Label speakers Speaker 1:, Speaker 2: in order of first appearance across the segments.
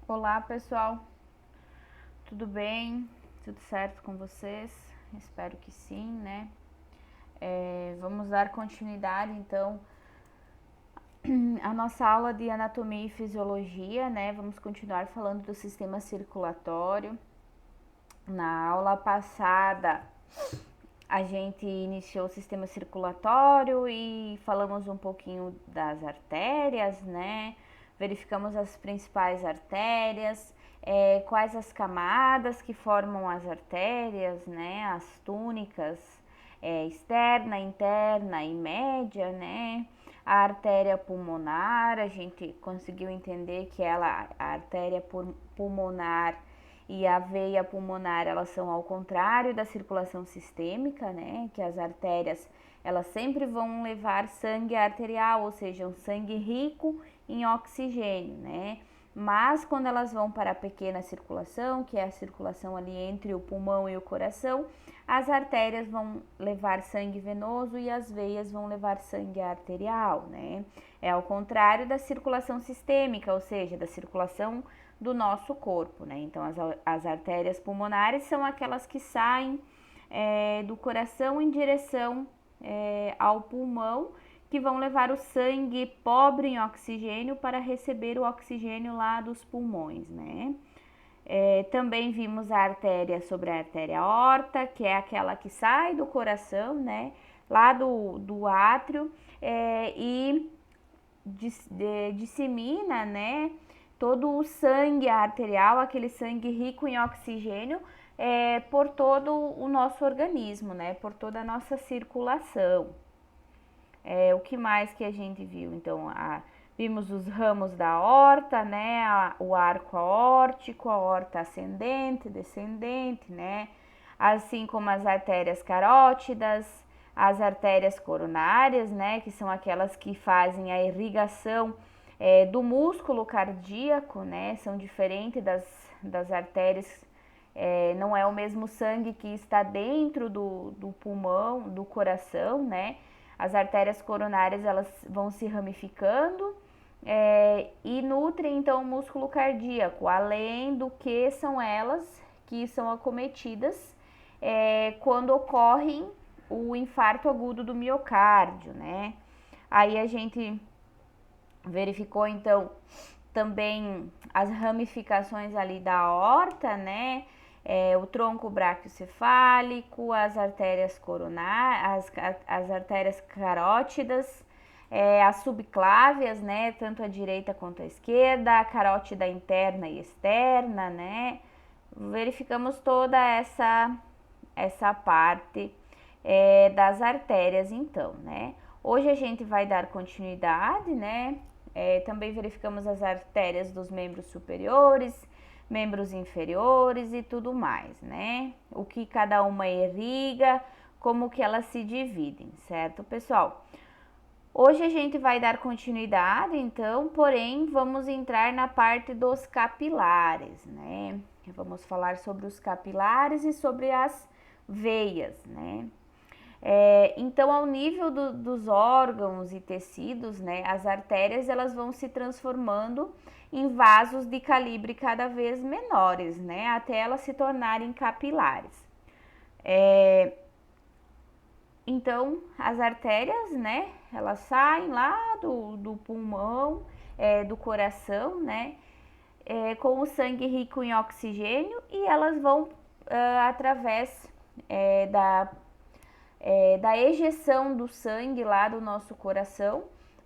Speaker 1: Olá pessoal, tudo bem? Tudo certo com vocês? Espero que sim, né? Vamos dar continuidade então à nossa aula de anatomia e fisiologia, né? Vamos continuar falando do sistema circulatório. Na aula passada a gente iniciou o sistema circulatório e falamos um pouquinho das artérias, né? Verificamos as principais artérias, quais as camadas que formam as artérias, né? As túnicas, externa, interna e média, né? A artéria pulmonar, a gente conseguiu entender que a artéria pulmonar e a veia pulmonar, elas são ao contrário da circulação sistêmica, né? Que as artérias, elas sempre vão levar sangue arterial, ou seja, um sangue rico em oxigênio, né? Mas quando elas vão para a pequena circulação, que é a circulação ali entre o pulmão e o coração, as artérias vão levar sangue venoso e as veias vão levar sangue arterial, né? É ao contrário da circulação sistêmica, ou seja, da circulação do nosso corpo, né? Então, as artérias pulmonares são aquelas que saem do coração em direção ao pulmão, que vão levar o sangue pobre em oxigênio para receber o oxigênio lá dos pulmões, né? Também vimos a artéria sobre a artéria aorta, que é aquela que sai do coração, né? Lá do átrio e dissemina, né? Todo o sangue arterial, aquele sangue rico em oxigênio, por todo o nosso organismo, né? Por toda a nossa circulação. O que mais que a gente viu? Então, vimos os ramos da aorta, né? O arco aórtico, a aorta ascendente, descendente, né? Assim como as artérias carótidas, as artérias coronárias, né? Que são aquelas que fazem a irrigação do músculo cardíaco, né? São diferentes das artérias. Não é o mesmo sangue que está dentro do pulmão, do coração, né? As artérias coronárias, elas vão se ramificando e nutrem então o músculo cardíaco, além do que são elas que são acometidas quando ocorre o infarto agudo do miocárdio, né? Aí a gente verificou então também as ramificações ali da aorta, né? O tronco braquiocefálico, as artérias coronárias, as artérias carótidas, as subclávias, né? Tanto a direita quanto a esquerda, a carótida interna e externa, né? Verificamos toda essa parte das artérias, então, né? Hoje a gente vai dar continuidade, né? Também verificamos as artérias dos membros superiores, membros inferiores e tudo mais, né? O que cada uma irriga, como que elas se dividem, certo, pessoal? Hoje a gente vai dar continuidade, então, porém, vamos entrar na parte dos capilares, né? Vamos falar sobre os capilares e sobre as veias, né? Então, ao nível dos órgãos e tecidos, né, as artérias elas vão se transformando em vasos de calibre cada vez menores, né, até elas se tornarem capilares. Então, as artérias, né, elas saem lá do pulmão, do coração, né, com o sangue rico em oxigênio e elas vão através da ejeção do sangue lá do nosso coração.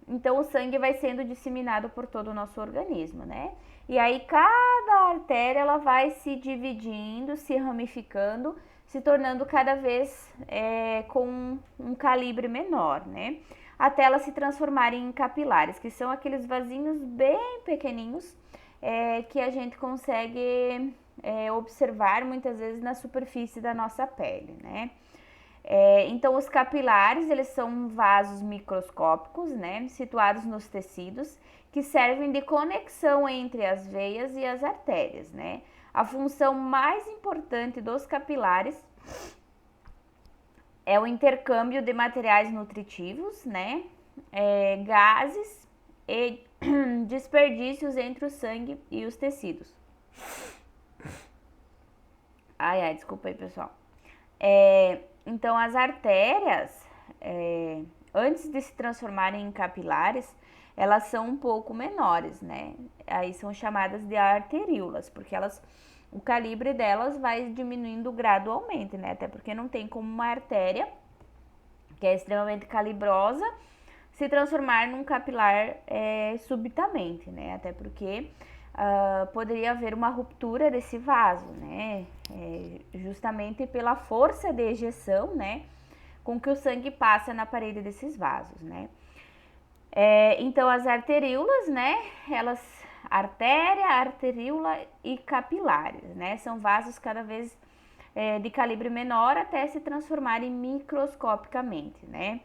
Speaker 1: Então, o sangue vai sendo disseminado por todo o nosso organismo, né? E aí, cada artéria ela vai se dividindo, se ramificando, se tornando cada vez com um calibre menor, né? Até elas se transformarem em capilares, que são aqueles vasinhos bem pequenininhos que a gente consegue observar muitas vezes na superfície da nossa pele, né? Então, os capilares, eles são vasos microscópicos, né, situados nos tecidos, que servem de conexão entre as veias e as artérias, né. A função mais importante dos capilares é o intercâmbio de materiais nutritivos, né, gases e desperdícios entre o sangue e os tecidos. Ai, desculpa aí, pessoal. Então, as artérias, antes de se transformarem em capilares, elas são um pouco menores, né? Aí são chamadas de arteríolas, porque o calibre delas vai diminuindo gradualmente, né? Até porque não tem como uma artéria, que é extremamente calibrosa, se transformar num capilar subitamente, né? Até porque poderia haver uma ruptura desse vaso, né? Justamente pela força de ejeção, né? Com que o sangue passa na parede desses vasos, né? Então, as arteríolas, né? Elas, artéria, arteríola e capilares, né? São vasos cada vez de calibre menor até se transformarem microscopicamente, né?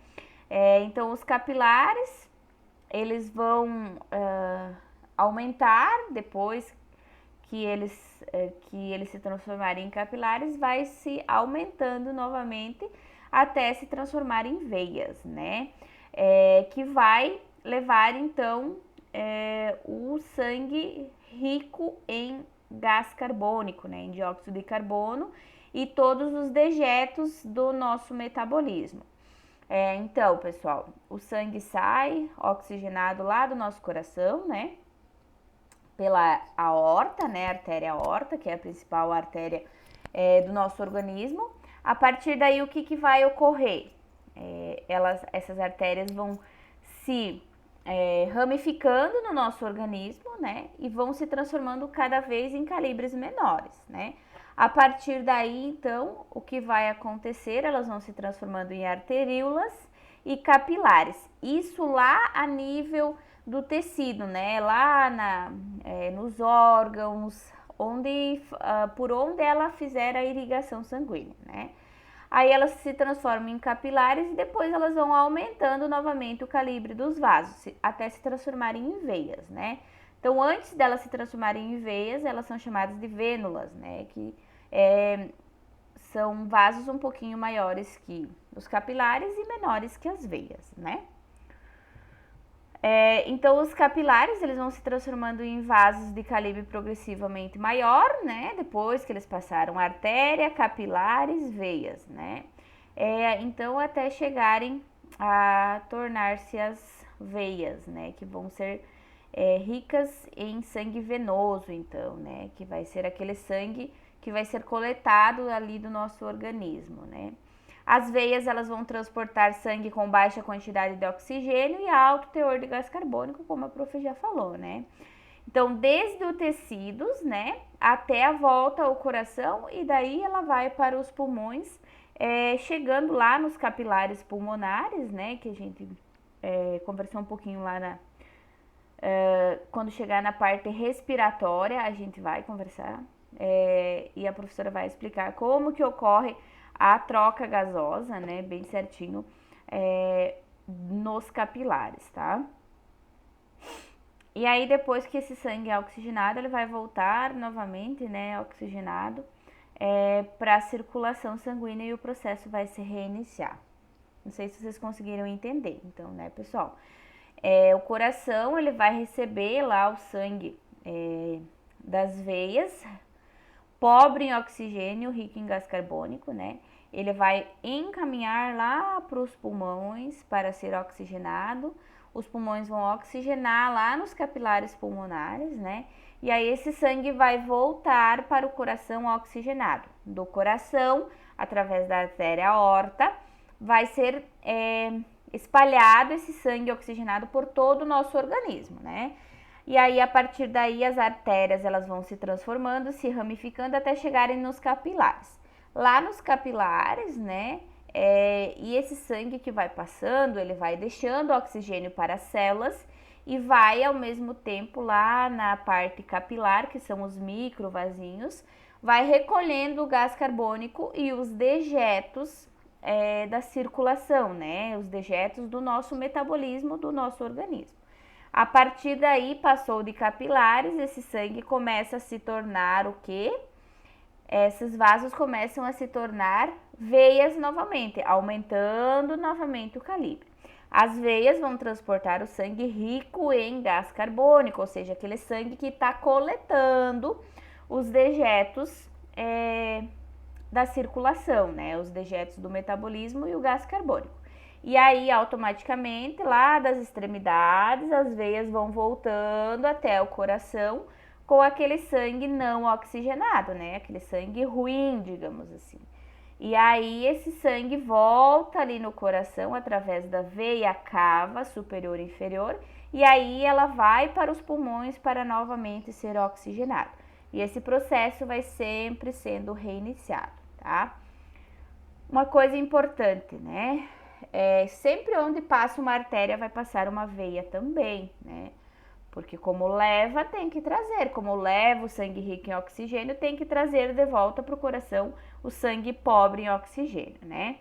Speaker 1: Então, os capilares, eles vão aumentar depois que eles se transformarem em capilares, vai se aumentando novamente até se transformar em veias, né? Que vai levar então o sangue rico em gás carbônico, né? Em dióxido de carbono e todos os dejetos do nosso metabolismo. Então, pessoal, o sangue sai oxigenado lá do nosso coração, né? Pela aorta, né? Artéria aorta, que é a principal artéria do nosso organismo. A partir daí, o que vai ocorrer? Essas artérias vão se ramificando no nosso organismo, né? E vão se transformando cada vez em calibres menores, né? A partir daí, então, o que vai acontecer? Elas vão se transformando em arteríolas e capilares. Isso lá a nível do tecido, né? Lá nos órgãos, por onde ela fizer a irrigação sanguínea, né? Aí elas se transformam em capilares e depois elas vão aumentando novamente o calibre dos vasos, até se transformarem em veias, né? Então, antes delas se transformarem em veias, elas são chamadas de vênulas, né? Que são vasos um pouquinho maiores que os capilares e menores que as veias, né? Então, os capilares, eles vão se transformando em vasos de calibre progressivamente maior, né? Depois que eles passaram artéria, capilares, veias, né? Então, até chegarem a tornar-se as veias, né? Que vão ser ricas em sangue venoso, então, né? Que vai ser aquele sangue que vai ser coletado ali do nosso organismo, né? As veias, elas vão transportar sangue com baixa quantidade de oxigênio e alto teor de gás carbônico, como a prof já falou, né? Então, desde os tecidos, né, até a volta ao coração e daí ela vai para os pulmões, chegando lá nos capilares pulmonares, né, que a gente conversou um pouquinho lá quando chegar na parte respiratória, a gente vai conversar e a professora vai explicar como que ocorre a troca gasosa, né, bem certinho, nos capilares, tá? E aí, depois que esse sangue é oxigenado, ele vai voltar novamente, né, oxigenado, para a circulação sanguínea e o processo vai se reiniciar. Não sei se vocês conseguiram entender, então, né, pessoal? O coração, ele vai receber lá o sangue das veias, pobre em oxigênio, rico em gás carbônico, né? Ele vai encaminhar lá para os pulmões para ser oxigenado. Os pulmões vão oxigenar lá nos capilares pulmonares, né? E aí esse sangue vai voltar para o coração oxigenado. Do coração, através da artéria aorta, vai ser espalhado esse sangue oxigenado por todo o nosso organismo, né? E aí, a partir daí, as artérias elas vão se transformando, se ramificando até chegarem nos capilares. Lá nos capilares, né, e esse sangue que vai passando, ele vai deixando oxigênio para as células e vai, ao mesmo tempo, lá na parte capilar, que são os microvasinhos, vai recolhendo o gás carbônico e os dejetos da circulação, né, os dejetos do nosso metabolismo, do nosso organismo. A partir daí, passou de capilares, esse sangue começa a se tornar o quê? Esses vasos começam a se tornar veias novamente, aumentando novamente o calibre. As veias vão transportar o sangue rico em gás carbônico, ou seja, aquele sangue que está coletando os dejetos da circulação, né? Os dejetos do metabolismo e o gás carbônico. E aí, automaticamente, lá das extremidades, as veias vão voltando até o coração com aquele sangue não oxigenado, né? Aquele sangue ruim, digamos assim. E aí esse sangue volta ali no coração através da veia cava superior e inferior, e aí ela vai para os pulmões para novamente ser oxigenado. E esse processo vai sempre sendo reiniciado, tá? Uma coisa importante, né? Sempre onde passa uma artéria vai passar uma veia também, né? Porque como leva, tem que trazer. Como leva o sangue rico em oxigênio, tem que trazer de volta para o coração o sangue pobre em oxigênio, né?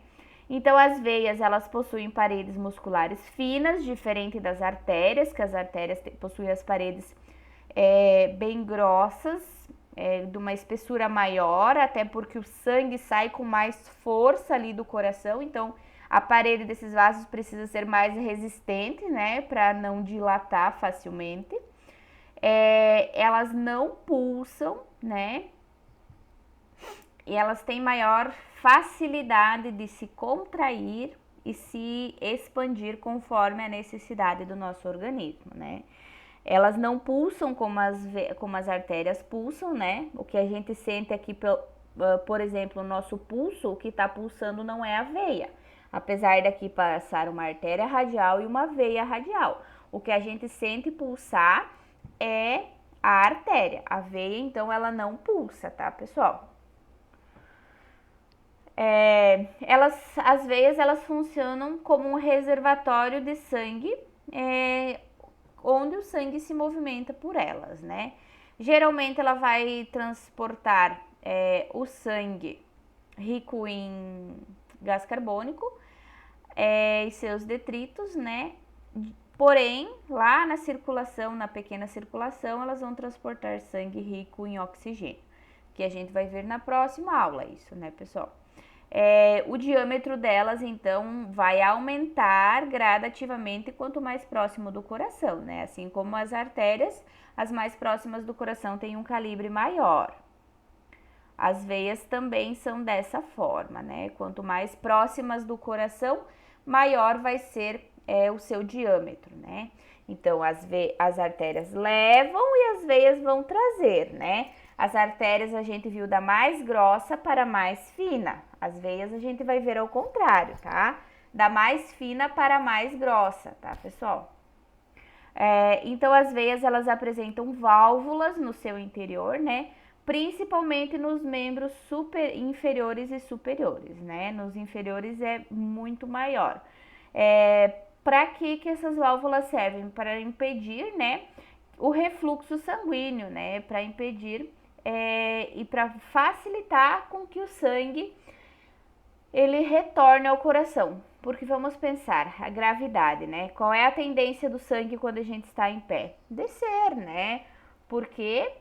Speaker 1: Então, as veias, elas possuem paredes musculares finas, diferente das artérias, que as artérias possuem as paredes bem grossas, de uma espessura maior, até porque o sangue sai com mais força ali do coração, então a parede desses vasos precisa ser mais resistente, né, para não dilatar facilmente. Elas não pulsam, né, e elas têm maior facilidade de se contrair e se expandir conforme a necessidade do nosso organismo, né. Elas não pulsam como as artérias pulsam, né, o que a gente sente aqui, por exemplo, o nosso pulso, o que está pulsando não é a veia, apesar daqui passar uma artéria radial e uma veia radial. O que a gente sente pulsar é a artéria. A veia, então, ela não pulsa, tá, pessoal? As veias, elas funcionam como um reservatório de sangue, onde o sangue se movimenta por elas, né? Geralmente, ela vai transportar o sangue rico em gás carbônico e seus detritos, né? Porém, lá na circulação, na pequena circulação, elas vão transportar sangue rico em oxigênio, que a gente vai ver na próxima aula isso, né, pessoal? O diâmetro delas, então, vai aumentar gradativamente quanto mais próximo do coração, né? Assim como as artérias, as mais próximas do coração têm um calibre maior. As veias também são dessa forma, né? Quanto mais próximas do coração, maior vai ser o seu diâmetro, né? Então, as artérias levam e as veias vão trazer, né? As artérias a gente viu da mais grossa para mais fina. As veias a gente vai ver ao contrário, tá? Da mais fina para mais grossa, tá, pessoal? Então, as veias, elas apresentam válvulas no seu interior, né? Principalmente nos membros inferiores e superiores, né? Nos inferiores é muito maior. Para que essas válvulas servem? Para impedir, né, o refluxo sanguíneo, né? Para impedir e para facilitar com que o sangue ele retorne ao coração. Porque vamos pensar, a gravidade, né? Qual é a tendência do sangue quando a gente está em pé? Descer, né? Porque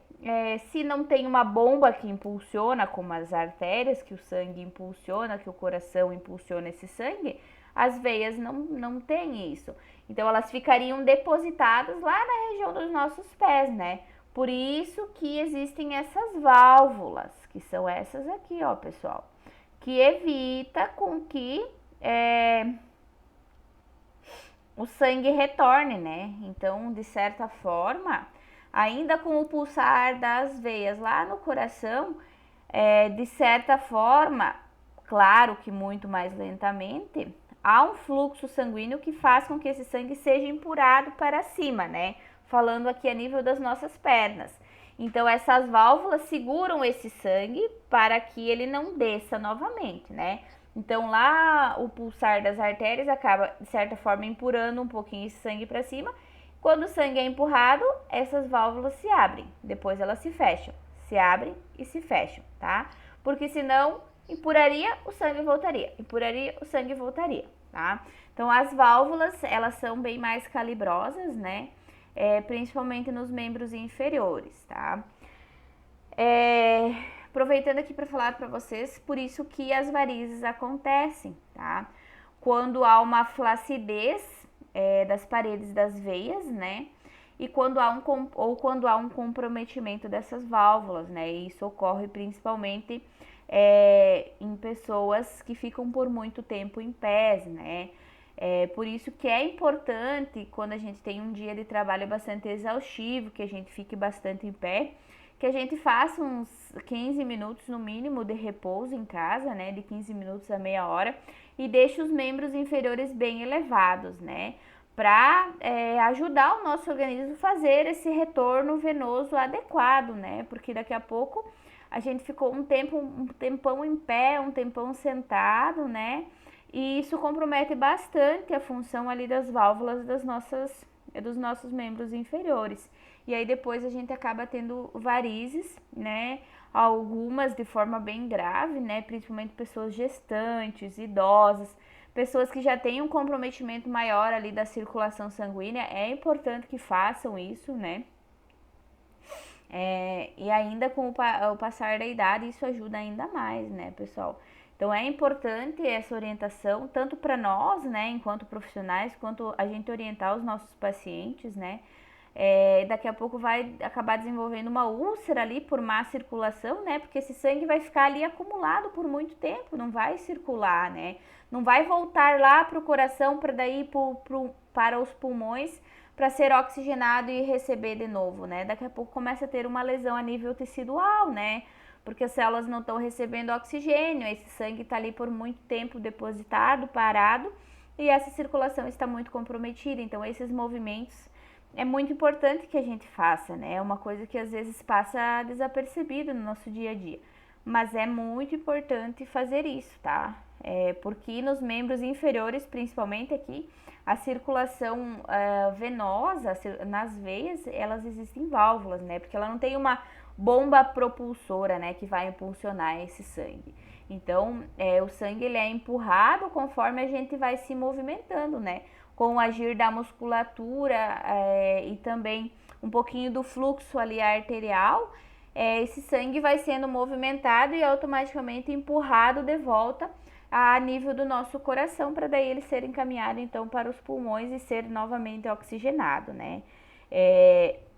Speaker 1: se não tem uma bomba que impulsiona, como as artérias, que o sangue impulsiona, que o coração impulsiona esse sangue, as veias não têm isso. Então, elas ficariam depositadas lá na região dos nossos pés, né? Por isso que existem essas válvulas, que são essas aqui, ó, pessoal, que evita com que o sangue retorne, né? Então, de certa forma, ainda com o pulsar das veias lá no coração, de certa forma, claro que muito mais lentamente, há um fluxo sanguíneo que faz com que esse sangue seja empurrado para cima, né? Falando aqui a nível das nossas pernas. Então, essas válvulas seguram esse sangue para que ele não desça novamente, né? Então, lá o pulsar das artérias acaba, de certa forma, empurrando um pouquinho esse sangue para cima. Quando o sangue é empurrado, essas válvulas se abrem, depois elas se fecham, se abrem e se fecham, tá? Porque senão, empurraria, o sangue voltaria, empurraria, o sangue voltaria, tá? Então, as válvulas, elas são bem mais calibrosas, né? Principalmente nos membros inferiores, tá? Aproveitando aqui para falar para vocês, por isso que as varizes acontecem, tá? Quando há uma flacidez das paredes das veias, né? E quando há quando há um comprometimento dessas válvulas, né? E isso ocorre principalmente em pessoas que ficam por muito tempo em pés, né? Por isso que é importante, quando a gente tem um dia de trabalho bastante exaustivo, que a gente fique bastante em pé, que a gente faça uns 15 minutos no mínimo de repouso em casa, né? De 15 minutos a meia hora, e deixe os membros inferiores bem elevados, né? Para ajudar o nosso organismo a fazer esse retorno venoso adequado, né? Porque daqui a pouco a gente ficou um tempão em pé, um tempão sentado, né? E isso compromete bastante a função ali das válvulas dos nossos membros inferiores. E aí depois a gente acaba tendo varizes, né? Algumas de forma bem grave, né? Principalmente pessoas gestantes, idosas, pessoas que já têm um comprometimento maior ali da circulação sanguínea. É importante que façam isso, né? E ainda com o passar da idade, isso ajuda ainda mais, né, pessoal? Então é importante essa orientação, tanto para nós, né, enquanto profissionais, quanto a gente orientar os nossos pacientes, né? Daqui a pouco vai acabar desenvolvendo uma úlcera ali por má circulação, né? Porque esse sangue vai ficar ali acumulado por muito tempo, não vai circular, né? Não vai voltar lá para o coração para daí para os pulmões para ser oxigenado e receber de novo, né? Daqui a pouco começa a ter uma lesão a nível tecidual, né? Porque as células não estão recebendo oxigênio, esse sangue está ali por muito tempo depositado, parado, e essa circulação está muito comprometida. Então, esses movimentos é muito importante que a gente faça, né? É uma coisa que às vezes passa desapercebido no nosso dia a dia, mas é muito importante fazer isso, tá? Porque nos membros inferiores, principalmente aqui, a circulação venosa, nas veias, elas existem válvulas, né? Porque ela não tem uma bomba propulsora, né, que vai impulsionar esse sangue. Então, o sangue ele é empurrado conforme a gente vai se movimentando, né? Com o agir da musculatura e também um pouquinho do fluxo ali arterial, esse sangue vai sendo movimentado e automaticamente empurrado de volta a nível do nosso coração, para daí ele ser encaminhado então para os pulmões e ser novamente oxigenado, né?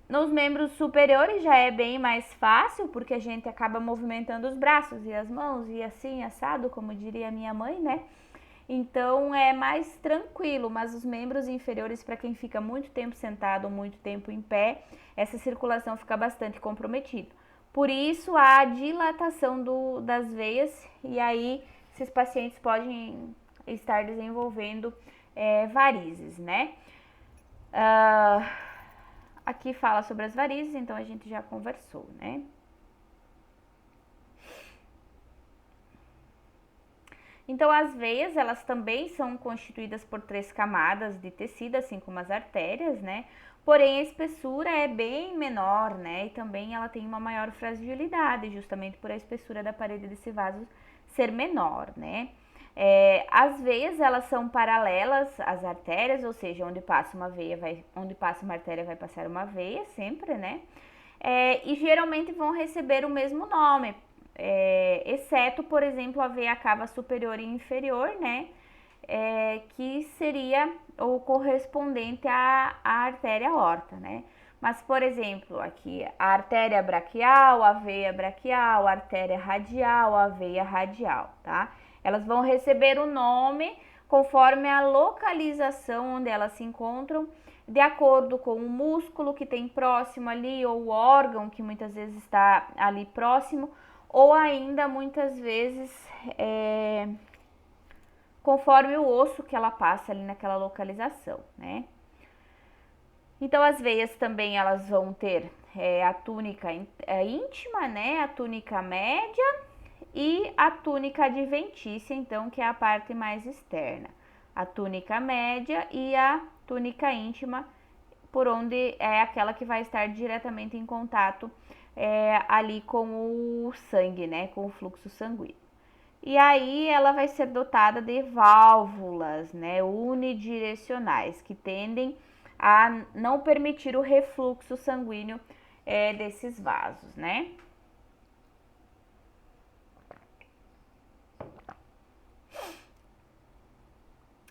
Speaker 1: Nos membros superiores já é bem mais fácil, porque a gente acaba movimentando os braços e as mãos e assim, assado, como diria minha mãe, né? Então é mais tranquilo, mas os membros inferiores, para quem fica muito tempo sentado ou muito tempo em pé, essa circulação fica bastante comprometida. Por isso a dilatação das veias, e aí esses pacientes podem estar desenvolvendo varizes, né? Aqui fala sobre as varizes, então a gente já conversou, né? Então, as veias, elas também são constituídas por 3 camadas de tecido, assim como as artérias, né? Porém, a espessura é bem menor, né? E também ela tem uma maior fragilidade, justamente por a espessura da parede desse vaso ser menor, né? As veias, elas são paralelas às artérias, ou seja, onde passa onde passa uma artéria vai passar uma veia, sempre, né? E geralmente vão receber o mesmo nome, exceto, por exemplo, a veia cava superior e inferior, né? Que seria o correspondente à artéria aorta, né? Mas, por exemplo, aqui a artéria braquial, a veia braquial, a artéria radial, a veia radial, tá? Elas vão receber o nome conforme a localização onde elas se encontram, de acordo com o músculo que tem próximo ali, ou o órgão que muitas vezes está ali próximo, ou ainda muitas vezes conforme o osso que ela passa ali naquela localização, né? Então as veias também elas vão ter a túnica íntima, né? A túnica média e a túnica adventícia, então, que é a parte mais externa. A túnica média e a túnica íntima, por onde é aquela que vai estar diretamente em contato ali com o sangue, né? Com o fluxo sanguíneo. E aí ela vai ser dotada de válvulas, né, unidirecionais, que tendem a não permitir o refluxo sanguíneo desses vasos, né?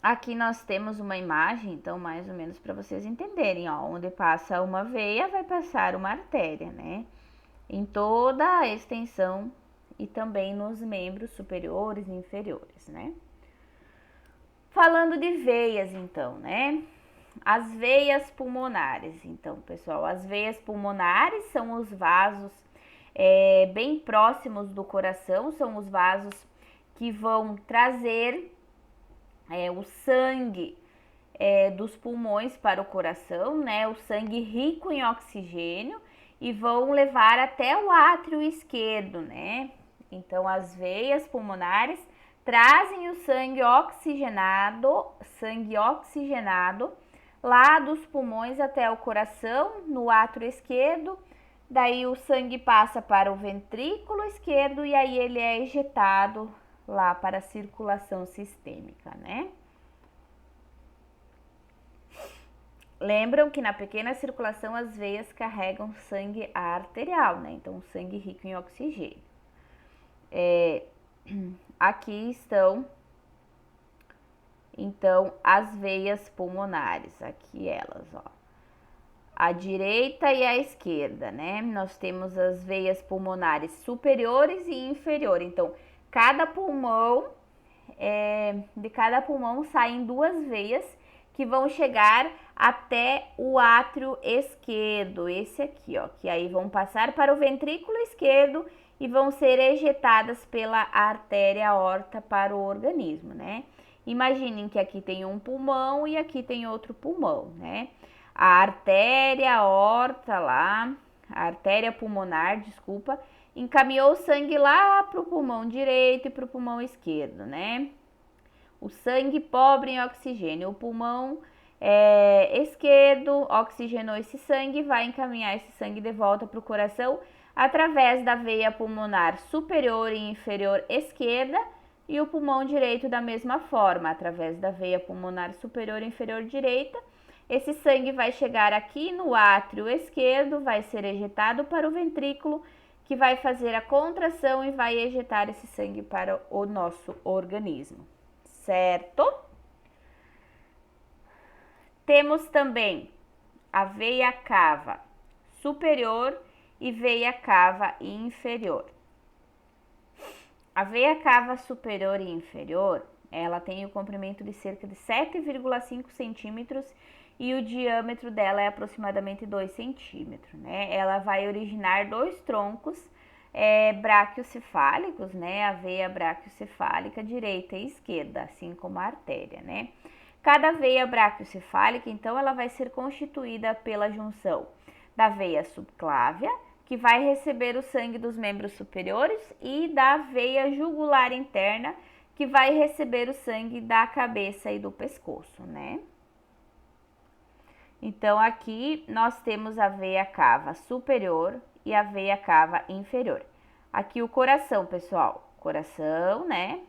Speaker 1: Aqui nós temos uma imagem, então, mais ou menos para vocês entenderem, ó, onde passa uma veia, vai passar uma artéria, né? Em toda a extensão e também nos membros superiores e inferiores, né? Falando de veias, então, né? As veias pulmonares. Então, pessoal, as veias pulmonares são os vasos bem próximos do coração, são os vasos que vão trazer o sangue dos pulmões para o coração, né? O sangue rico em oxigênio e vão levar até o átrio esquerdo, né? Então, as veias pulmonares trazem o sangue oxigenado lá dos pulmões até o coração, no átrio esquerdo. Daí o sangue passa para o ventrículo esquerdo e aí ele é ejetado lá para a circulação sistêmica, né? Lembram que na pequena circulação as veias carregam sangue arterial, né? Então, sangue rico em oxigênio. Aqui estão, então, as veias pulmonares, aqui elas, ó. A direita e a esquerda, né? Nós temos as veias pulmonares superiores e inferiores. Então, cada pulmão, de cada pulmão saem duas veias que vão chegar até o átrio esquerdo, esse aqui, ó, que aí vão passar para o ventrículo esquerdo e vão ser ejetadas pela artéria aorta para o organismo, né? Imaginem que aqui tem um pulmão e aqui tem outro pulmão, né? A artéria aorta lá, a artéria pulmonar, desculpa, encaminhou o sangue lá para o pulmão direito e para o pulmão esquerdo, né? O sangue pobre em oxigênio, o pulmão esquerdo oxigenou esse sangue e vai encaminhar esse sangue de volta para o coração através da veia pulmonar superior e inferior esquerda e o pulmão direito da mesma forma, através da veia pulmonar superior e inferior direita. Esse sangue vai chegar aqui no átrio esquerdo, vai ser ejetado para o ventrículo, que vai fazer a contração e vai ejetar esse sangue para o nosso organismo, certo? Temos também a veia cava superior e veia cava inferior. A veia cava superior e inferior, ela tem o comprimento de cerca de 7,5 centímetros e o diâmetro dela é aproximadamente 2 centímetros, né? Ela vai originar dois troncos braquiocefálicos, né? A veia braquiocefálica direita e esquerda, assim como a artéria, né? Cada veia braquiocefálica, então, ela vai ser constituída pela junção da veia subclávia, que vai receber o sangue dos membros superiores, e da veia jugular interna, que vai receber o sangue da cabeça e do pescoço, né? Então, aqui nós temos a veia cava superior e a veia cava inferior. Aqui o coração, pessoal, coração, né?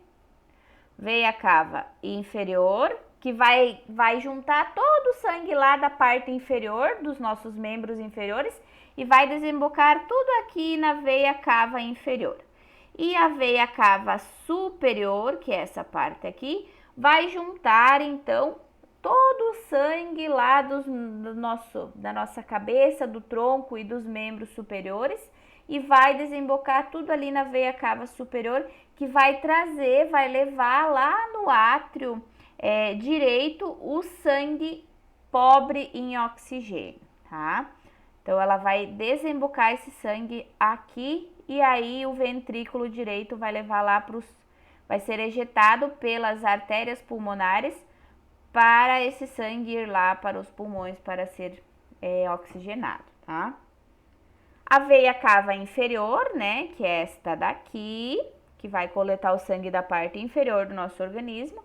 Speaker 1: Veia cava inferior, que vai juntar todo o sangue lá da parte inferior dos nossos membros inferiores e vai desembocar tudo aqui na veia cava inferior. E a veia cava superior, que é essa parte aqui, vai juntar então todo o sangue lá da nossa cabeça, do tronco e dos membros superiores e vai desembocar tudo ali na veia cava superior, que vai levar lá no átrio direito o sangue pobre em oxigênio, tá? Então, ela vai desembocar esse sangue aqui e aí o ventrículo direito vai levar lá vai ser ejetado pelas artérias pulmonares para esse sangue ir lá para os pulmões para ser oxigenado, tá? A veia cava inferior, né, que é esta daqui, que vai coletar o sangue da parte inferior do nosso organismo,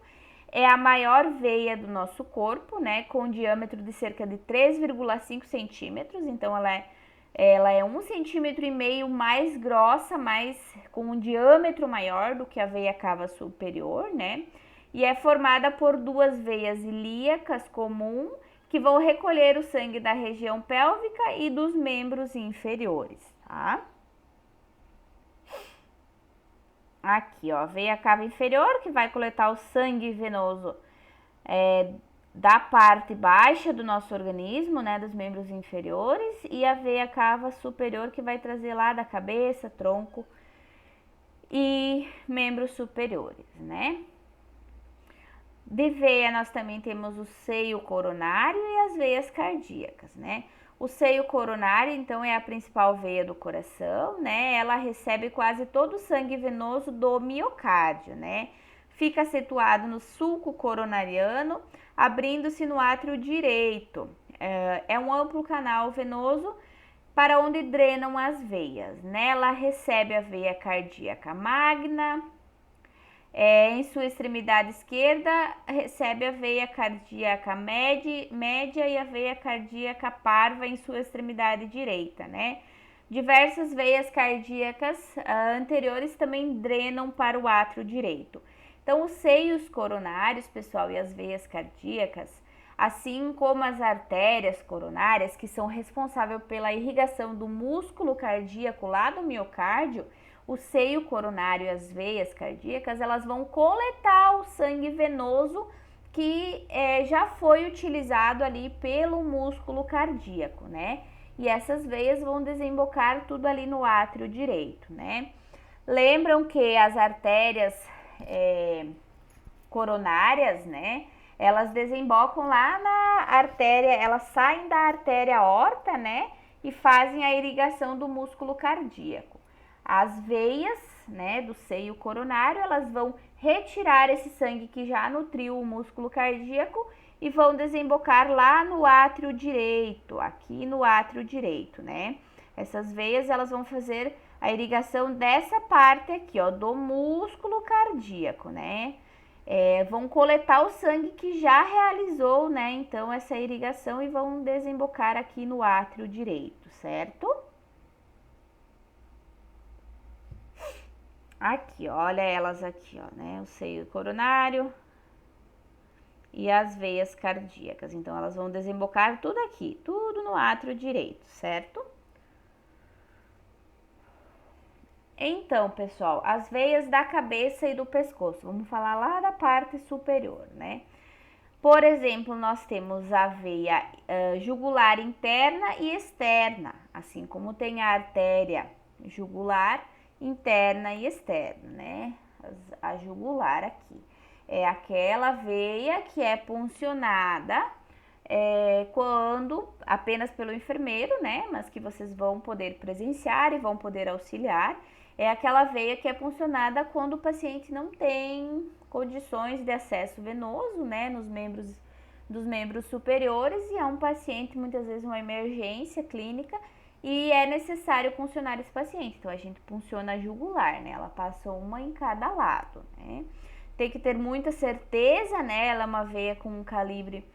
Speaker 1: é a maior veia do nosso corpo, né, com um diâmetro de cerca de 3,5 centímetros, então ela é 1,5 centímetro mais grossa, mas com um diâmetro maior do que a veia cava superior, né, e é formada por duas veias ilíacas comum, que vão recolher o sangue da região pélvica e dos membros inferiores, tá? Aqui, ó, veia cava inferior, que vai coletar o sangue venoso da parte baixa do nosso organismo, né, dos membros inferiores, e a veia cava superior que vai trazer lá da cabeça, tronco e membros superiores, né? De veia nós também temos o seio coronário e as veias cardíacas, né? O seio coronário, então, é a principal veia do coração, né? Ela recebe quase todo o sangue venoso do miocárdio, né? Fica situado no sulco coronariano, abrindo-se no átrio direito. É um amplo canal venoso para onde drenam as veias, né? Ela recebe a veia cardíaca magna, em sua extremidade esquerda, recebe a veia cardíaca média e a veia cardíaca parva em sua extremidade direita, né? Diversas veias cardíacas anteriores também drenam para o átrio direito. Então, os seios coronários, pessoal, e as veias cardíacas, assim como as artérias coronárias, que são responsáveis pela irrigação do músculo cardíaco lá do miocárdio, o seio coronário e as veias cardíacas, elas vão coletar o sangue venoso que já foi utilizado ali pelo músculo cardíaco, né? E essas veias vão desembocar tudo ali no átrio direito, né? Lembram que as artérias coronárias, né? Elas desembocam lá na artéria, elas saem da artéria aorta, né? E fazem a irrigação do músculo cardíaco. As veias, né, do seio coronário, elas vão retirar esse sangue que já nutriu o músculo cardíaco e vão desembocar lá no átrio direito, aqui no átrio direito, né? Essas veias, elas vão fazer a irrigação dessa parte aqui, ó, do músculo cardíaco, né? Vão coletar o sangue que já realizou, né, então, essa irrigação e vão desembocar aqui no átrio direito, certo? Aqui, ó, olha elas aqui, ó, né? O seio coronário e as veias cardíacas. Então, elas vão desembocar tudo aqui, tudo no átrio direito, certo? Então, pessoal, as veias da cabeça e do pescoço. Vamos falar lá da parte superior, né? Por exemplo, nós temos a veia jugular interna e externa, assim como tem a artéria jugular interna e externa, né? A jugular aqui é aquela veia que é puncionada quando apenas pelo enfermeiro, né? Mas que vocês vão poder presenciar e vão poder auxiliar. É aquela veia que é puncionada quando o paciente não tem condições de acesso venoso, né? Dos membros superiores e é um paciente, muitas vezes, uma emergência clínica e é necessário puncionar esse paciente. Então, a gente punciona a jugular, né? Ela passa uma em cada lado, né? Tem que ter muita certeza, né? Ela é uma veia com um calibre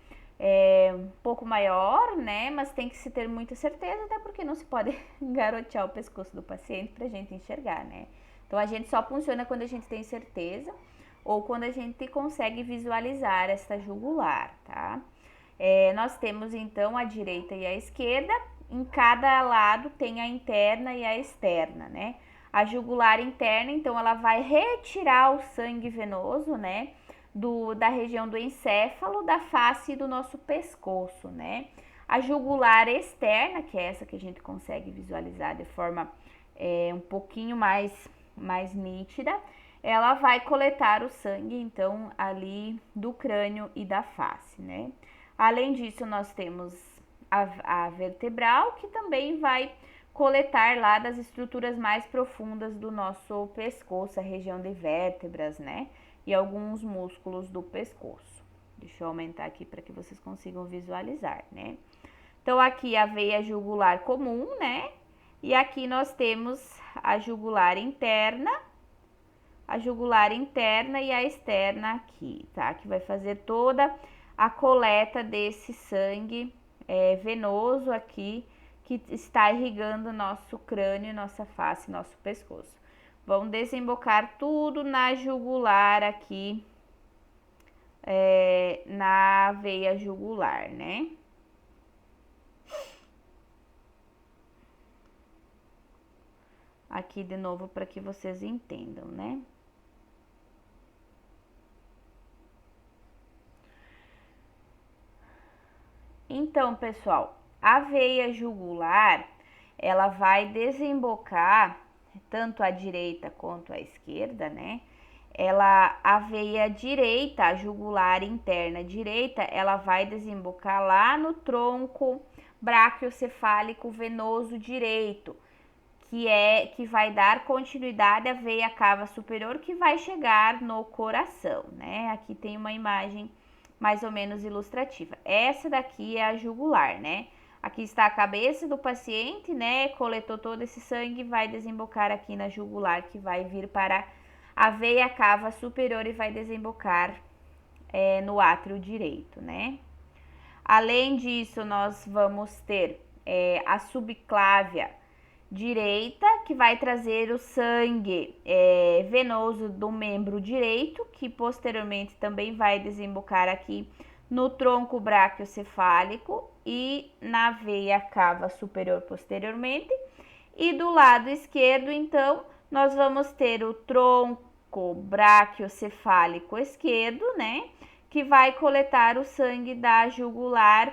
Speaker 1: um pouco maior, né? Mas tem que se ter muita certeza, até porque não se pode garotear o pescoço do paciente pra gente enxergar, né? Então, a gente só funciona quando a gente tem certeza ou quando a gente consegue visualizar essa jugular, tá? Nós temos, então, a direita e a esquerda. Em cada lado tem a interna e a externa, né? A jugular interna, então, ela vai retirar o sangue venoso, né? Da região do encéfalo, da face e do nosso pescoço, né? A jugular externa, que é essa que a gente consegue visualizar de forma um pouquinho mais nítida, ela vai coletar o sangue, então, ali do crânio e da face, né? Além disso, nós temos a vertebral, que também vai coletar lá das estruturas mais profundas do nosso pescoço, a região de vértebras, né? E alguns músculos do pescoço. Deixa eu aumentar aqui para que vocês consigam visualizar, né? Então, aqui a veia jugular comum, né? E aqui nós temos a jugular interna e a externa aqui, tá? Que vai fazer toda a coleta desse sangue venoso aqui que está irrigando nosso crânio, nossa face, nosso pescoço. Vão desembocar tudo na jugular aqui, na veia jugular, né? Aqui de novo para que vocês entendam, né? Então, pessoal, a veia jugular, ela vai desembocar tanto à direita quanto à esquerda, né? A veia direita, a jugular interna direita, ela vai desembocar lá no tronco braquiocefálico venoso direito, que vai dar continuidade à veia cava superior, que vai chegar no coração, né? Aqui tem uma imagem mais ou menos ilustrativa. Essa daqui é a jugular, né? Aqui está a cabeça do paciente, né? Coletou todo esse sangue, vai desembocar aqui na jugular, que vai vir para a veia cava superior e vai desembocar no átrio direito, né? Além disso, nós vamos ter a subclávia direita, que vai trazer o sangue venoso do membro direito, que posteriormente também vai desembocar aqui no tronco braquiocefálico e na veia cava superior posteriormente. E do lado esquerdo, então, nós vamos ter o tronco braquiocefálico esquerdo, né? Que vai coletar o sangue da jugular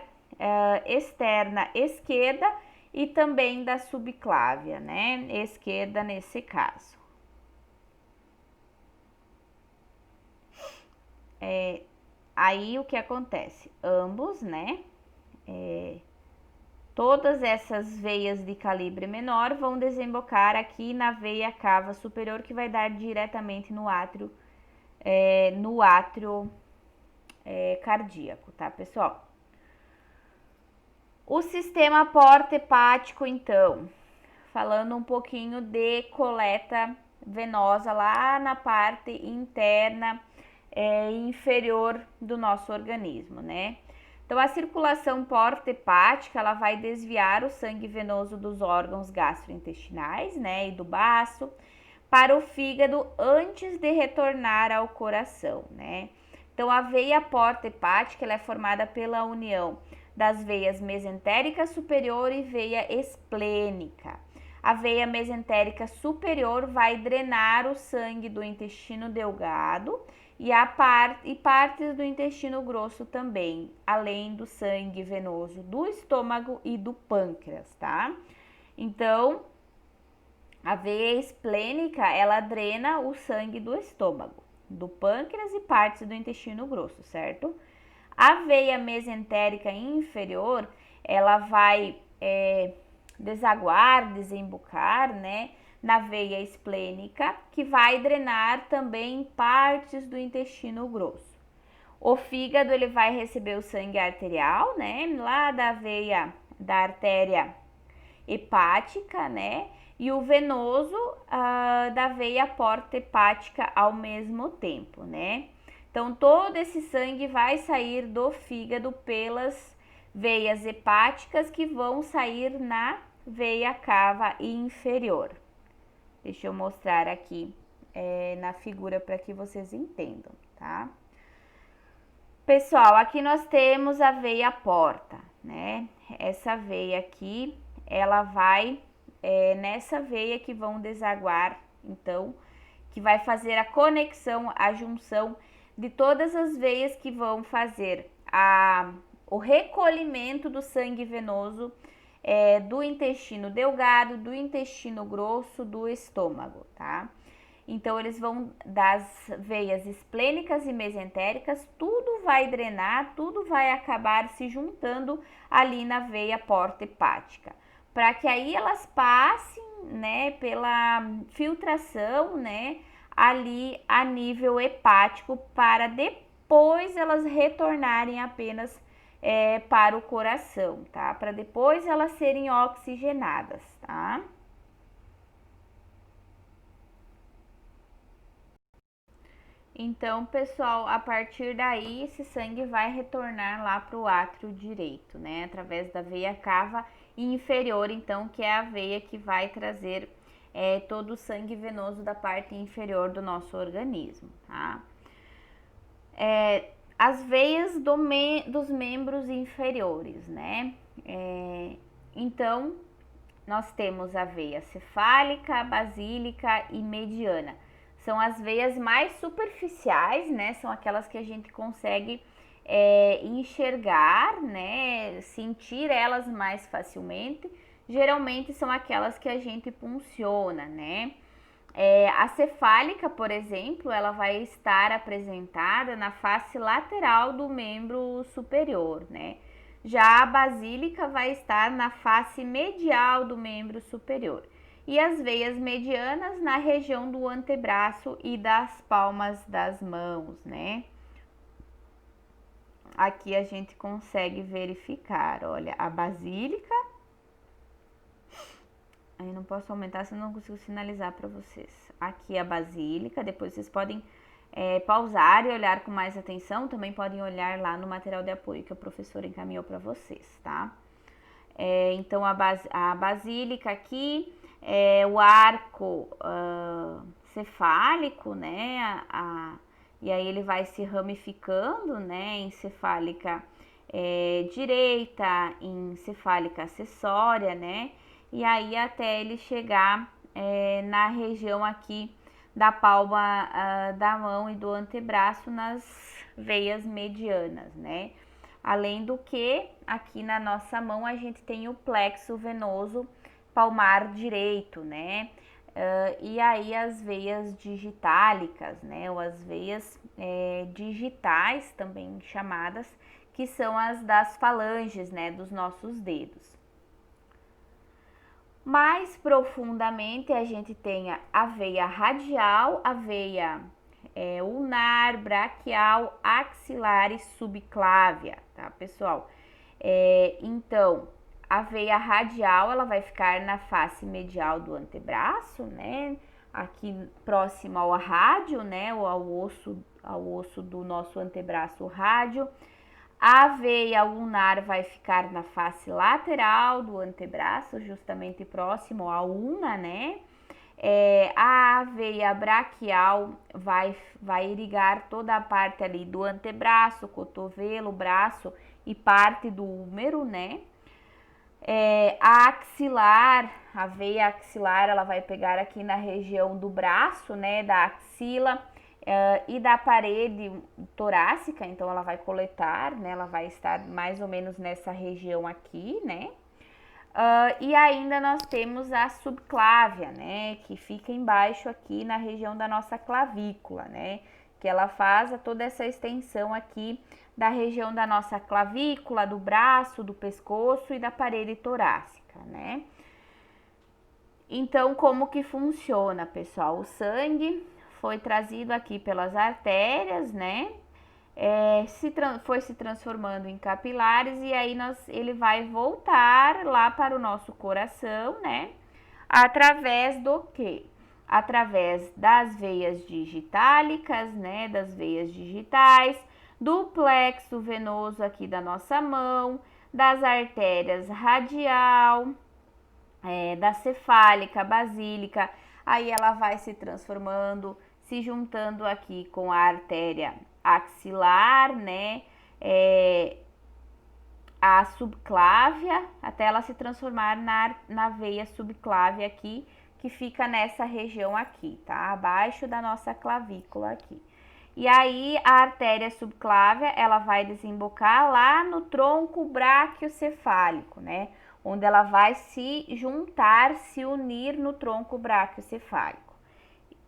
Speaker 1: externa esquerda e também da subclávia, né? Esquerda nesse caso. Aí o que acontece? Ambos, né? Todas essas veias de calibre menor vão desembocar aqui na veia cava superior, que vai dar diretamente no átrio, cardíaco, tá, pessoal? O sistema porta-hepático, então, falando um pouquinho de coleta venosa lá na parte interna inferior do nosso organismo, né? Então, a circulação porta-hepática, ela vai desviar o sangue venoso dos órgãos gastrointestinais, né, e do baço para o fígado antes de retornar ao coração, né? Então, a veia porta-hepática, ela é formada pela união das veias mesentérica superior e veia esplênica. A veia mesentérica superior vai drenar o sangue do intestino delgado e partes do intestino grosso também, além do sangue venoso do estômago e do pâncreas, tá? Então, a veia esplênica, ela drena o sangue do estômago, do pâncreas e partes do intestino grosso, certo? A veia mesentérica inferior, ela vai desembocar, né, na veia esplênica, que vai drenar também partes do intestino grosso. O fígado, ele vai receber o sangue arterial, né, lá da veia, da artéria hepática, né, e o venoso da veia porta hepática ao mesmo tempo, né. Então, todo esse sangue vai sair do fígado pelas veias hepáticas, que vão sair na veia cava inferior. Deixa eu mostrar aqui na figura para que vocês entendam, tá? Pessoal, aqui nós temos a veia porta, né? Essa veia aqui, ela vai nessa veia que vão desaguar, então, que vai fazer a conexão, a junção de todas as veias que vão fazer o recolhimento do sangue venoso do intestino delgado, do intestino grosso, do estômago, tá? Então, eles vão das veias esplênicas e mesentéricas, tudo vai drenar, tudo vai acabar se juntando ali na veia porta hepática, para que aí elas passem, né, pela filtração, né, ali a nível hepático, para depois elas retornarem apenas para o coração, tá? Para depois elas serem oxigenadas, tá? Então, pessoal, a partir daí, esse sangue vai retornar lá para o átrio direito, né? Através da veia cava inferior, então, que é a veia que vai trazer todo o sangue venoso da parte inferior do nosso organismo, tá? As veias dos membros inferiores, né? Então, nós temos a veia cefálica, basílica e mediana. São as veias mais superficiais, né? São aquelas que a gente consegue enxergar, né, sentir elas mais facilmente, geralmente são aquelas que a gente punciona, né? A cefálica, por exemplo, ela vai estar apresentada na face lateral do membro superior, né? Já a basílica vai estar na face medial do membro superior. E as veias medianas na região do antebraço e das palmas das mãos, né? Aqui a gente consegue verificar, olha, a basílica. Aí não posso aumentar, senão não consigo sinalizar para vocês. Aqui a basílica, depois vocês podem pausar e olhar com mais atenção. Também podem olhar lá no material de apoio que a professora encaminhou para vocês, tá? Então a basílica aqui é o arco cefálico, né? E aí ele vai se ramificando, né? Em cefálica direita, em cefálica acessória, né? E aí até ele chegar na região aqui da palma da mão e do antebraço, nas veias medianas, né? Além do que, aqui na nossa mão a gente tem o plexo venoso palmar direito, né? E aí as veias digitálicas, né? Ou as veias digitais, também chamadas, que são as das falanges, né? Dos nossos dedos. Mais profundamente, a gente tem a veia radial, a veia ulnar, braquial, axilar e subclávia, tá, pessoal? Então, a veia radial, ela vai ficar na face medial do antebraço, né? Aqui próximo ao rádio, né? Ou ao osso do nosso antebraço rádio. A veia ulnar vai ficar na face lateral do antebraço, justamente próximo à ulna, né? A veia braquial vai irrigar toda a parte ali do antebraço, cotovelo, braço e parte do húmero, né? A axilar, a veia axilar, ela vai pegar aqui na região do braço, né? Da axila. E da parede torácica, então ela vai coletar, né? Ela vai estar mais ou menos nessa região aqui, né? E ainda nós temos a subclávia, né? Que fica embaixo aqui na região da nossa clavícula, né? Que ela faz toda essa extensão aqui da região da nossa clavícula, do braço, do pescoço e da parede torácica, né? Então, como que funciona, pessoal? O sangue foi trazido aqui pelas artérias, né? Foi se transformando em capilares e aí ele vai voltar lá para o nosso coração, né? Através do quê? Através das veias digitálicas, né? Das veias digitais, do plexo venoso aqui da nossa mão, das artérias radial, da cefálica, basílica, aí ela vai se transformando, se juntando aqui com a artéria axilar, né? A subclávia, até ela se transformar na veia subclávia aqui, que fica nessa região aqui, tá? Abaixo da nossa clavícula aqui. E aí a artéria subclávia, ela vai desembocar lá no tronco braquiocefálico, né? Onde ela vai se juntar, se unir no tronco braquiocefálico.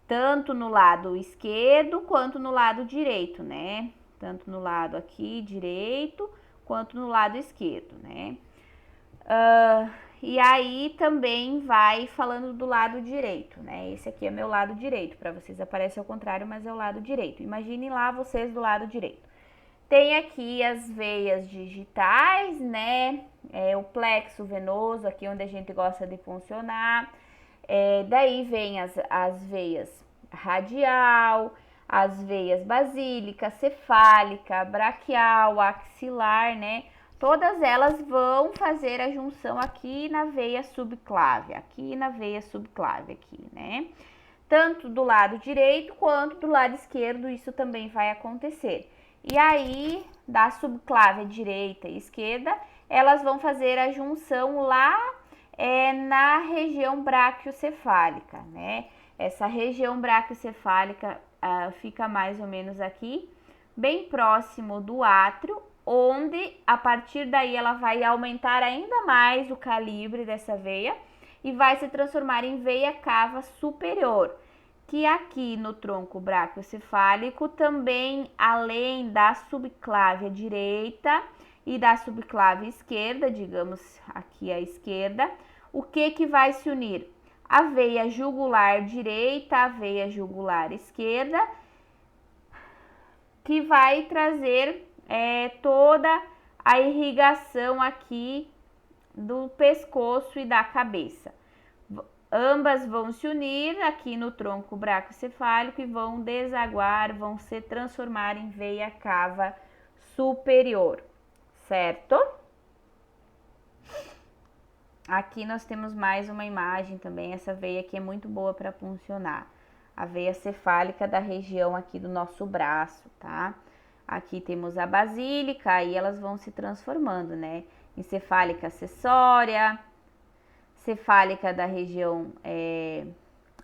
Speaker 1: Tanto no lado esquerdo quanto no lado direito, né? Tanto no lado aqui direito quanto no lado esquerdo, né? E aí também vai falando do lado direito, né? Esse aqui é meu lado direito, para vocês aparece ao contrário, mas é o lado direito. Imaginem lá vocês do lado direito. Tem aqui as veias digitais, né? O plexo venoso, aqui onde a gente gosta de funcionar. Daí vem as veias radial, as veias basílica, cefálica, braquial, axilar, né? Todas elas vão fazer a junção aqui na veia subclávia, aqui, né? Tanto do lado direito quanto do lado esquerdo, isso também vai acontecer. E aí, da subclávia direita e esquerda, elas vão fazer a junção lá na região braquiocefálica, né? Essa região braquiocefálica fica mais ou menos aqui, bem próximo do átrio, onde a partir daí ela vai aumentar ainda mais o calibre dessa veia e vai se transformar em veia cava superior, que aqui no tronco braquiocefálico também, além da subclávia direita e da subclávia esquerda, digamos aqui à esquerda, o que vai se unir? A veia jugular direita, a veia jugular esquerda, que vai trazer toda a irrigação aqui do pescoço e da cabeça. Ambas vão se unir aqui no tronco braquiocefálico e vão desaguar, vão se transformar em veia cava superior, certo? Aqui nós temos mais uma imagem também, essa veia aqui é muito boa para funcionar. A veia cefálica da região aqui do nosso braço, tá? Aqui temos a basílica, aí elas vão se transformando, né? Em cefálica acessória, cefálica da região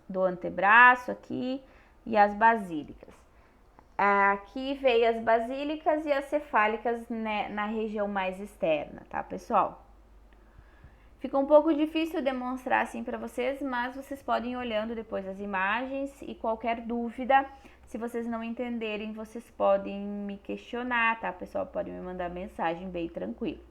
Speaker 1: do antebraço aqui e as basílicas. Aqui veio as basílicas e as cefálicas, né, na região mais externa, tá, pessoal? Fica um pouco difícil demonstrar assim para vocês, mas vocês podem ir olhando depois as imagens e qualquer dúvida, se vocês não entenderem, vocês podem me questionar, tá, pessoal? Podem me mandar mensagem bem tranquilo.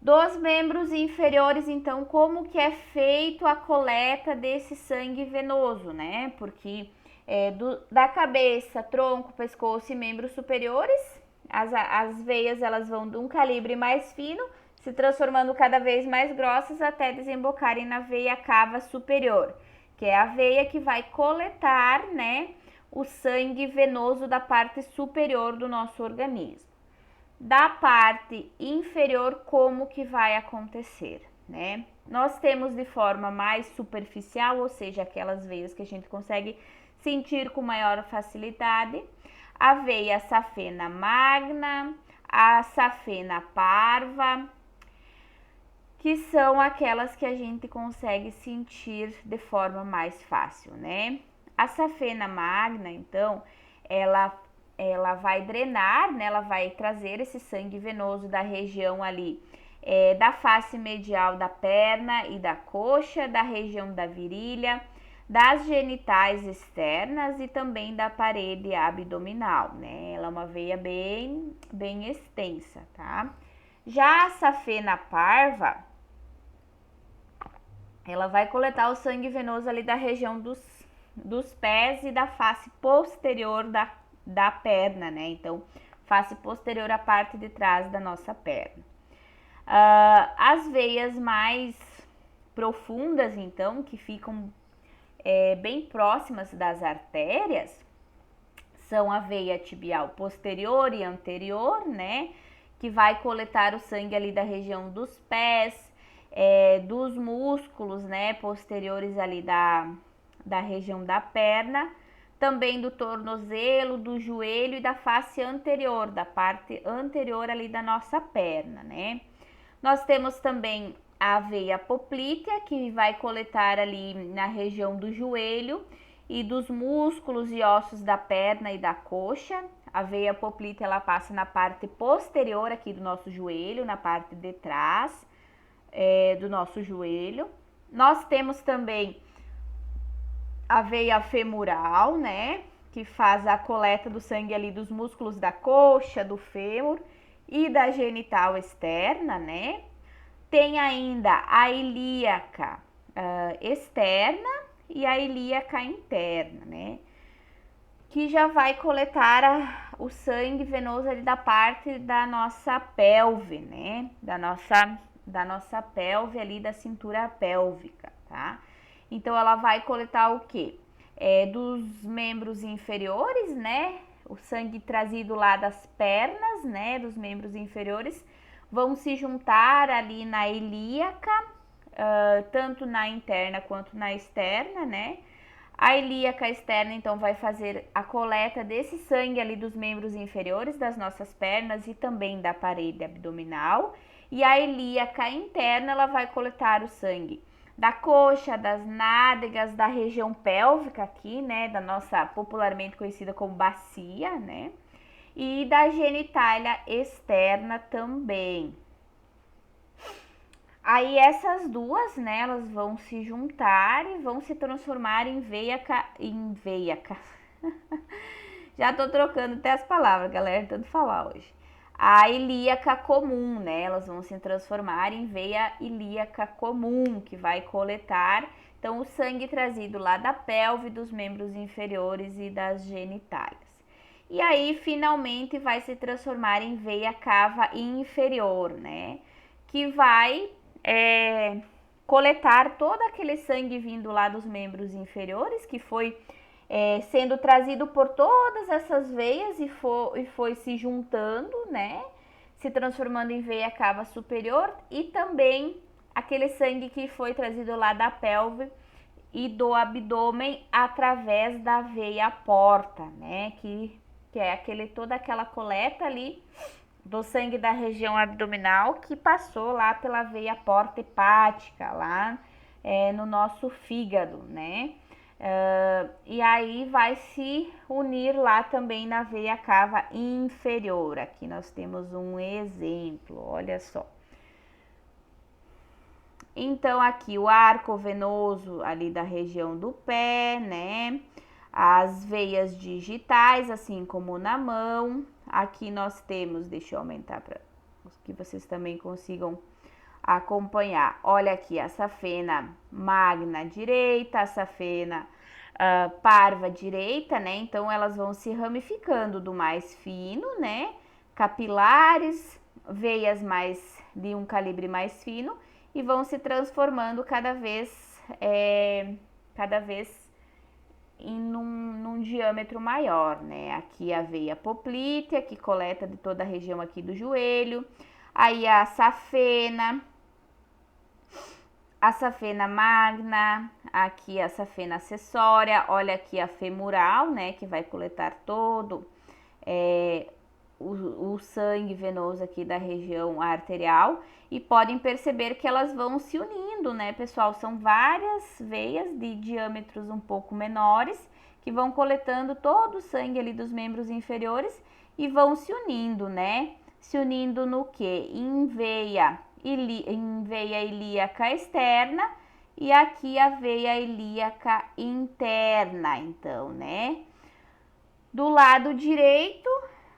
Speaker 1: Dos membros inferiores, então, como que é feito a coleta desse sangue venoso, né? Porque da cabeça, tronco, pescoço e membros superiores, as veias elas vão de um calibre mais fino, se transformando cada vez mais grossas até desembocarem na veia cava superior, que é a veia que vai coletar, né, o sangue venoso da parte superior do nosso organismo. Da parte inferior, como que vai acontecer, né? Nós temos de forma mais superficial, ou seja, aquelas veias que a gente consegue sentir com maior facilidade, a veia safena magna, a safena parva, que são aquelas que a gente consegue sentir de forma mais fácil, né? A safena magna, então, ela vai drenar, né? Ela vai trazer esse sangue venoso da região ali da face medial da perna e da coxa, da região da virilha, das genitais externas e também da parede abdominal, né? Ela é uma veia bem extensa, tá? Já a safena parva, ela vai coletar o sangue venoso ali da região dos pés e da face posterior da perna, né? Então, face posterior à parte de trás da nossa perna. As veias mais profundas, então, que ficam bem próximas das artérias, são a veia tibial posterior e anterior, né? Que vai coletar o sangue ali da região dos pés, dos músculos, né? Posteriores ali da região da perna, também do tornozelo, do joelho e da face anterior, da parte anterior ali da nossa perna, né? Nós temos também a veia poplítea, que vai coletar ali na região do joelho e dos músculos e ossos da perna e da coxa. A veia poplítea, ela passa na parte posterior aqui do nosso joelho, na parte de trás do nosso joelho. Nós temos também a veia femoral, né, que faz a coleta do sangue ali dos músculos da coxa, do fêmur e da genital externa, né. Tem ainda a ilíaca externa e a ilíaca interna, né, que já vai coletar o sangue venoso ali da parte da nossa pelve, né, da nossa pelve ali, da cintura pélvica, tá? Então, ela vai coletar o quê? Dos membros inferiores, né? O sangue trazido lá das pernas, né? Dos membros inferiores, vão se juntar ali na ilíaca, tanto na interna quanto na externa, né? A ilíaca externa, então, vai fazer a coleta desse sangue ali dos membros inferiores das nossas pernas e também da parede abdominal. E a ilíaca interna, ela vai coletar o sangue da coxa, das nádegas, da região pélvica aqui, né, da nossa popularmente conhecida como bacia, né, e da genitália externa também. Aí essas duas, né, elas vão se juntar e vão se transformar em veia. Já tô trocando até as palavras, galera, tanto falar hoje. A ilíaca comum, né? Elas vão se transformar em veia ilíaca comum, que vai coletar então o sangue trazido lá da pelve, dos membros inferiores e das genitálias. E aí finalmente vai se transformar em veia cava inferior, né? Que vai coletar todo aquele sangue vindo lá dos membros inferiores, que foi sendo trazido por todas essas veias e foi se juntando, né? Se transformando em veia cava superior, e também aquele sangue que foi trazido lá da pelve e do abdômen através da veia porta, né? Que é toda aquela coleta ali do sangue da região abdominal que passou lá pela veia porta hepática, lá no nosso fígado, né? E aí vai se unir lá também na veia cava inferior. Aqui nós temos um exemplo, olha só. Então aqui o arco venoso ali da região do pé, né? As veias digitais, assim como na mão. Aqui nós temos, deixa eu aumentar para que vocês também consigam acompanhar. Olha aqui a safena magna direita, a safena parva direita, né? Então elas vão se ramificando do mais fino, né? Capilares, veias mais de um calibre mais fino, e vão se transformando cada vez num diâmetro maior, né? Aqui a veia poplítea, que coleta de toda a região aqui do joelho. Aí a safena magna, aqui a safena acessória, olha aqui a femoral, né, que vai coletar todo o sangue venoso aqui da região arterial, e podem perceber que elas vão se unindo, né, pessoal? São várias veias de diâmetros um pouco menores que vão coletando todo o sangue ali dos membros inferiores e vão se unindo, né? Se unindo no que? Em veia ilíaca externa e aqui a veia ilíaca interna, então, né? Do lado direito,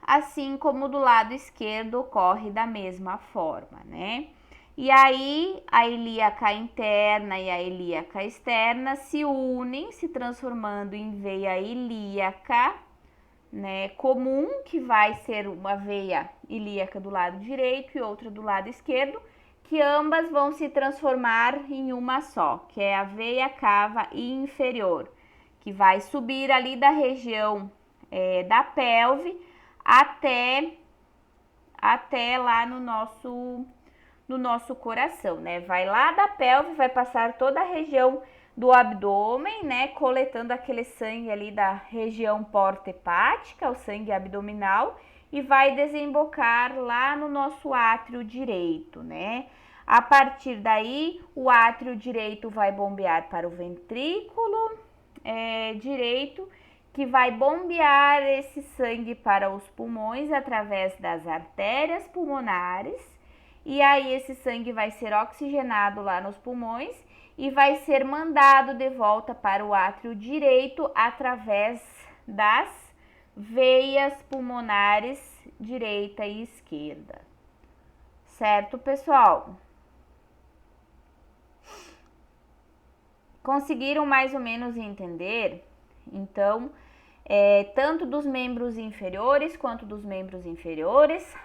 Speaker 1: assim como do lado esquerdo, ocorre da mesma forma, né? E aí a ilíaca interna e a ilíaca externa se unem, se transformando em veia ilíaca, né, comum, que vai ser uma veia ilíaca do lado direito e outra do lado esquerdo, que ambas vão se transformar em uma só, que é a veia cava inferior, que vai subir ali da região da pelve até lá no nosso coração, né? Vai lá da pelve, vai passar toda a região do abdômen, né? Coletando aquele sangue ali da região porta hepática, o sangue abdominal, e vai desembocar lá no nosso átrio direito, né? A partir daí, o átrio direito vai bombear para o ventrículo direito, que vai bombear esse sangue para os pulmões através das artérias pulmonares, e aí esse sangue vai ser oxigenado lá nos pulmões e vai ser mandado de volta para o átrio direito através das veias pulmonares direita e esquerda. Certo, pessoal? Conseguiram mais ou menos entender? Então, tanto dos membros inferiores quanto dos membros inferiores,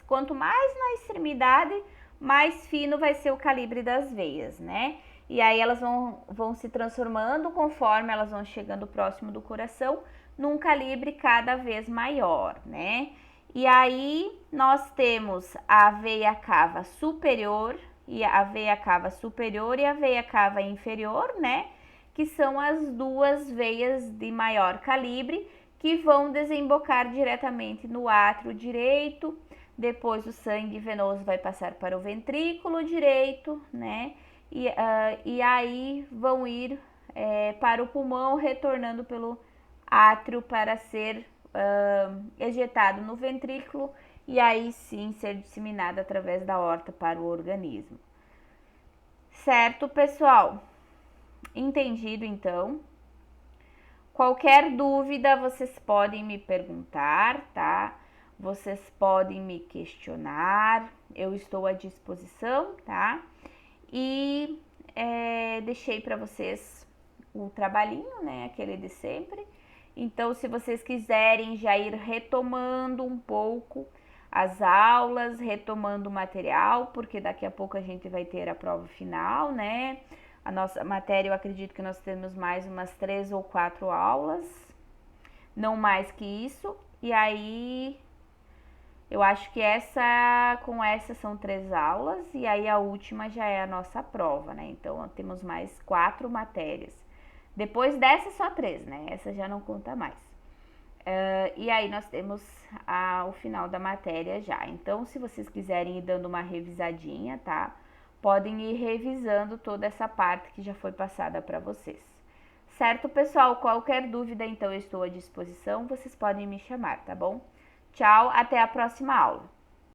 Speaker 1: quanto mais na extremidade, mais fino vai ser o calibre das veias, né? E aí elas vão se transformando conforme elas vão chegando próximo do coração, num calibre cada vez maior, né? E aí nós temos a veia cava superior e a veia cava inferior, né? Que são as duas veias de maior calibre que vão desembocar diretamente no átrio direito. Depois o sangue venoso vai passar para o ventrículo direito, né? e aí vão ir para o pulmão, retornando pelo átrio para ser ejetado no ventrículo e aí sim ser disseminado através da aorta para o organismo. Certo, pessoal? Entendido então? Qualquer dúvida vocês podem me perguntar, tá? Vocês podem me questionar, eu estou à disposição, tá? E deixei para vocês o trabalhinho, né? Aquele de sempre. Então, se vocês quiserem já ir retomando um pouco as aulas, retomando o material, porque daqui a pouco a gente vai ter a prova final, né? A nossa matéria, eu acredito que nós temos mais umas 3 ou 4 aulas, não mais que isso. E aí, eu acho que com essa são 3 aulas, e aí a última já é a nossa prova, né? Então, temos mais 4 matérias. Depois dessa, só 3, né? Essa já não conta mais. E aí nós temos o final da matéria já. Então, se vocês quiserem ir dando uma revisadinha, tá? Podem ir revisando toda essa parte que já foi passada para vocês. Certo, pessoal? Qualquer dúvida, então, eu estou à disposição. Vocês podem me chamar, tá bom? Tchau, até a próxima aula.